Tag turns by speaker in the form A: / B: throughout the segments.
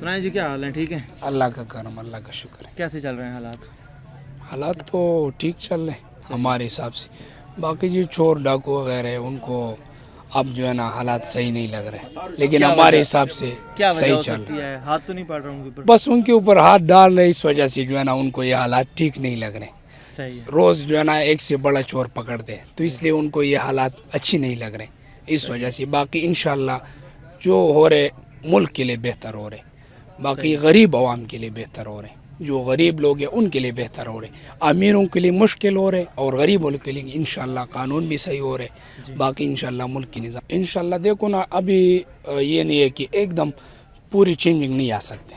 A: سنائیں جی، کیا حال ہے؟ ٹھیک ہے؟
B: اللہ کا کرم، اللہ کا شکر ہے۔
A: کیسے چل رہے ہیں حالات؟
B: حالات تو ٹھیک چل رہے ہیں ہمارے حساب سے، باقی جو چور ڈاکو وغیرہ ہے ان کو اب جو ہے نا حالات صحیح نہیں لگ رہے، لیکن ہمارے حساب سے
A: کیا وجہ
B: صحیح
A: ہو
B: چل
A: سکتی
B: رہا ہے۔
A: ہے؟ ہاتھ تو نہیں پڑ رہا ان کے اوپر؟
B: بس ان کے اوپر ہاتھ ڈال رہے، اس وجہ سے جو ہے نا ان کو یہ حالات ٹھیک نہیں لگ رہے۔
A: صحیح ہے۔
B: روز جو ہے نا ایک سے بڑا چور پکڑتے ہیں، تو اس لیے ان کو یہ حالات اچھی نہیں لگ رہے اس وجہ سے۔ باقی انشاءاللہ جو ہو رہے ملک کے لیے بہتر ہو رہے، باقی غریب عوام کے لیے بہتر ہو رہے، جو غریب لوگ ہیں ان کے لیے بہتر ہو رہے، امیروں کے لیے مشکل ہو رہے اور غریبوں کے لیے انشاءاللہ قانون بھی صحیح ہو رہے۔ باقی انشاءاللہ ملک کی نظام انشاءاللہ دیکھو نا، ابھی یہ نہیں ہے کہ ایک دم پوری چینجنگ نہیں آ سکتے،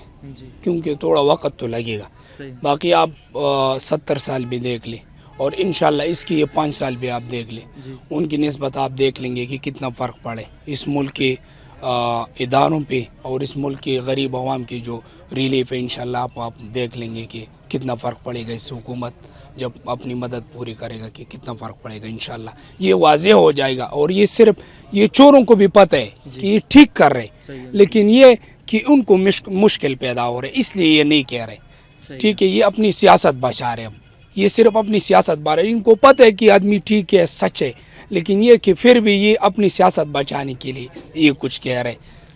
B: کیونکہ تھوڑا وقت تو لگے گا۔ باقی آپ 70 سال بھی دیکھ لیں اور انشاءاللہ اس کی یہ 5 سال بھی آپ دیکھ لیں، ان کی نسبت آپ دیکھ لیں گے کہ کتنا فرق پڑے اس ملک کے اداروں پہ اور اس ملک کے غریب عوام کی جو ریلیف ہے۔ انشاءاللہ آپ دیکھ لیں گے کہ کتنا فرق پڑے گا اس حکومت جب اپنی مدد پوری کرے گا، کہ کتنا فرق پڑے گا۔ انشاءاللہ یہ واضح ہو جائے گا، اور یہ صرف یہ چوروں کو بھی پتہ ہے کہ یہ ٹھیک کر رہے، لیکن یہ کہ ان کو مشکل پیدا ہو رہے، اس لیے یہ نہیں کہہ رہے، ٹھیک ہے؟ یہ اپنی سیاست بچا رہے، یہ صرف اپنی سیاست بچا رہے۔ ان کو پتہ ہے کہ آدمی ٹھیک ہے، سچ ہے، لیکن یہ کہ پھر بھی یہ اپنی سیاست بچانے کے لیے یہ کچھ کہہ رہے۔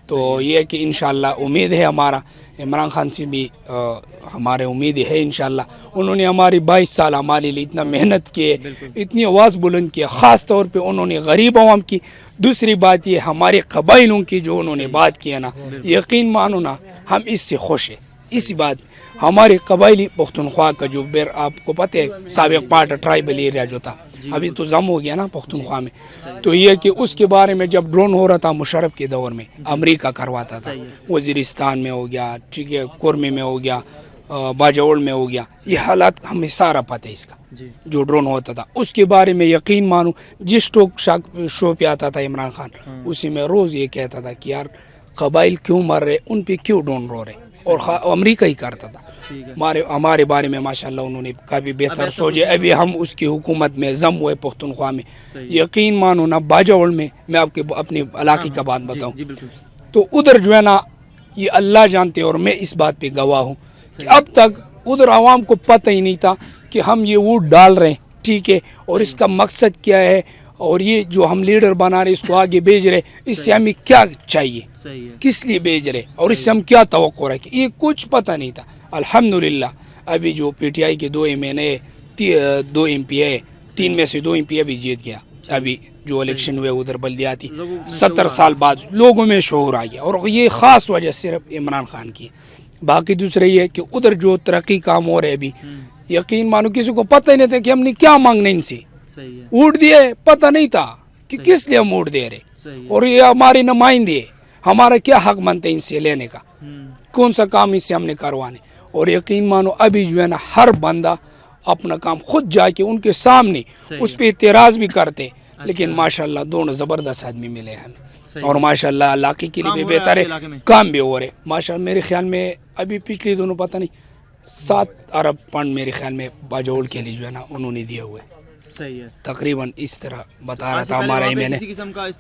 B: تو یہ کہ انشاءاللہ امید ہے ہمارا عمران خان سے بھی ہمارے امید ہے انشاءاللہ۔ انہوں نے ہماری 22 سال ہمارے لیے اتنا محنت کی ہے، اتنی آواز بلند کی ہے، خاص طور پہ انہوں نے غریب عوام کی۔ دوسری بات یہ ہمارے قبائلوں کی جو انہوں نے بات کی ہے نا، یقین مانو نا ہم اس سے خوش ہیں۔ اسی بات ہمارے قبائلی پختونخوا کا جو آپ کو پتہ ہے سابق پارٹ ٹرائبل ایریا جو تھا، ابھی تو ضم ہو گیا نا پختونخوا میں، تو یہ کہ اس کے بارے میں جب ڈرون ہو رہا تھا مشرف کے دور میں، امریکہ کرواتا تھا، وزیرستان میں ہو گیا، ٹھیک ہے، کورمی میں ہو گیا، باجوڑ میں ہو گیا، یہ حالات ہمیں سارا پتہ ہے اس کا، جو ڈرون ہوتا تھا اس کے بارے میں یقین مانو جس شو پہ آتا تھا عمران خان، اسی میں روز یہ کہتا تھا کہ یار قبائل کیوں مر رہے، ان پہ کیوں ڈرون رو رہے، اور امریکہ ہی کرتا تھا۔ ہمارے بارے میں ماشاءاللہ انہوں نے کافی بہتر سوچے۔ ابھی ہم اس کی حکومت میں ضم ہوئے پختونخوا میں، یقین مانو نا باجوڑ میں آپ کے اپنے علاقے کا بات بتاؤں تو ادھر جو ہے نا یہ اللہ جانتے اور میں اس بات پہ گواہ ہوں کہ اب تک ادھر عوام کو پتہ ہی نہیں تھا کہ ہم یہ ووٹ ڈال رہے ہیں، ٹھیک ہے، اور اس کا مقصد کیا ہے، اور یہ جو ہم لیڈر بنا رہے اس کو آگے بھیج رہے، اس سے ہمیں کیا چاہیے، کس لیے بھیج رہے، اور اس سے ہم کیا توقع رکھیں، یہ کچھ پتہ نہیں تھا۔ الحمدللہ ابھی جو پی ٹی آئی کے 2 MNA 2 MP ہے، 3 میں سے 2 MP بھی جیت گیا۔ ابھی جو الیکشن ہوئے ادھر بلدیاتی 70 سال بعد لوگوں میں شعور آ گیا، اور یہ خاص وجہ صرف عمران خان کی۔ باقی دوسرا یہ ہے کہ ادھر جو ترقی کام ہو رہے ابھی، یقین مانو کسی کو پتہ ہی نہیں تھا کہ ہم نے کیا مانگنا ان سے، ووٹ دیے، پتہ نہیں تھا کہ کس لیے ہم ووٹ دے رہے، اور یہ ہمارے نمائندے، ہمارا کیا حق بنتا ہے ان سے لینے کا، کون سا کام اس سے ہم نے کروانے۔ اور یقین مانو ابھی جو ہے نا ہر بندہ اپنا کام خود جا کے ان کے سامنے اس پہ اعتراض بھی کرتے، لیکن ماشاءاللہ دونوں زبردست آدمی ملے ہیں، اور ماشاءاللہ علاقے کے لیے بھی بہتر ہے، کام بھی ہو رہے ماشاءاللہ۔ میرے خیال میں ابھی پچھلی دونوں پتہ نہیں 7 ارب فنڈ میرے خیال میں باجوڑ کے لیے جو ہے نا انہوں نے دیے ہوئے، تقریباً اس طرح بتا رہا تھا ہمارا میں نے۔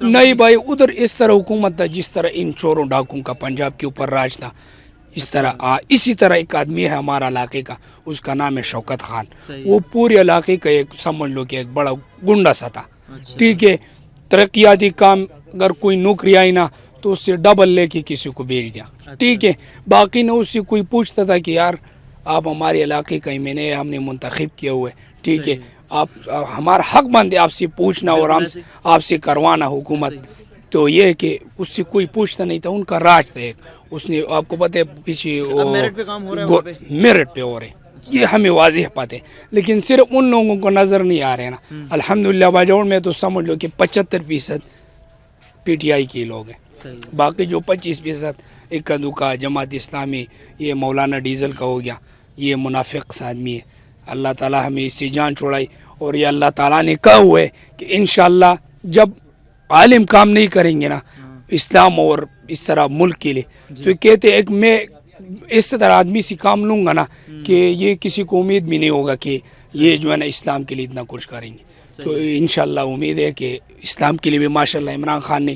B: نہیں بھائی، ادھر اس طرح حکومت تھا جس طرح ان چوروں ڈاکوں کا پنجاب کے اوپر راج تھا، اس طرح اسی طرح ایک آدمی ہے ہمارا علاقے کا، اس کا نام ہے شوکت خان، وہ پورے علاقے کا ایک سمجھ لو کہ ایک بڑا گنڈا سا تھا، ٹھیک ہے، ترقیاتی کام اگر کوئی نوکری آئی نا تو اس سے ڈبل لے کے کسی کو بھیج دیا، ٹھیک ہے۔ باقی نہ اس سے کوئی پوچھتا تھا کہ یار آپ ہمارے علاقے کا میں نے ہم نے منتخب کیا ہوئے، ٹھیک ہے، آپ ہمارا حق بند ہے آپ سے پوچھنا اور آپ سے کروانا حکومت۔ تو یہ ہے کہ اس سے کوئی پوچھتا نہیں تھا، ان کا راج تھا ایک، اس نے آپ کو پتہ ہے پیچھے میرٹ پہ ہو رہے، یہ ہمیں واضح پتہ ہے، لیکن صرف ان لوگوں کو نظر نہیں آ رہے نا۔ الحمدللہ باجوڑ میں تو سمجھ لو کہ 75% PTI کے لوگ ہیں، باقی جو 25% اکا دکا جماعت اسلامی، یہ مولانا ڈیزل کا ہو گیا، یہ منافق آدمی ہے۔ اللہ تعالیٰ ہمیں اس سے جان چھوڑائی، اور یہ اللہ تعالیٰ نے کہا ہوا ہے کہ انشاءاللہ جب عالم کام نہیں کریں گے نا اسلام اور اس طرح ملک کے لیے، تو کہتے ایک میں اس طرح آدمی سے کام لوں گا نا کہ یہ کسی کو امید بھی نہیں ہوگا کہ یہ جو ہے نا اسلام کے لیے اتنا کچھ کریں گے۔ تو انشاءاللہ امید ہے کہ اسلام کے لیے بھی ماشاءاللہ عمران خان نے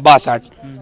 B: 62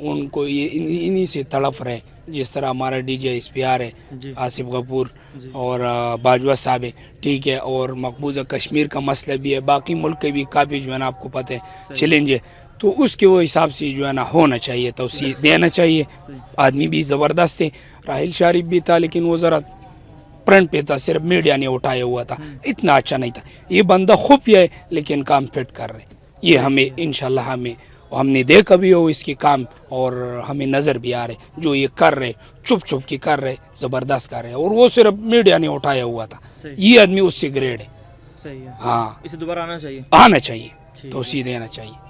B: ان کو یہ انہی سے تڑپ رہے, جس طرح ہمارا D J S P R ہے
A: جی
B: آصف غفور
A: جی
B: اور باجوہ صاحب ہے, ٹھیک ہے, اور مقبوضہ کشمیر کا مسئلہ بھی ہے, باقی ملک کے بھی کافی جو ہے نا آپ کو پتہ ہے چیلنج ہے, تو اس کے وہ حساب سے جو ہے نا ہونا چاہیے, توسیع دینا چاہیے. آدمی بھی زبردست ہے, راحل شریف بھی تھا لیکن وہ ذرا فرنٹ پہ تھا, صرف میڈیا نے اٹھایا ہوا تھا, اتنا اچھا نہیں تھا. یہ بندہ خفیہ ہے لیکن کام فٹ کر رہے, یہ ہمیں انشاءاللہ ہم نے دیکھا بھی ہو اس کے کام, اور ہمیں نظر بھی آ رہے جو یہ کر رہے, چھپ چھپ کے کر رہے, زبردست کر رہے, اور وہ صرف میڈیا نے اٹھایا ہوا تھا. یہ آدمی اس سے گریڈ ہے.
A: صحیح ہے,
B: ہاں
A: اسے دوبارہ آنا چاہیے.
B: آنا چاہیے, توسیع دینا چاہیے.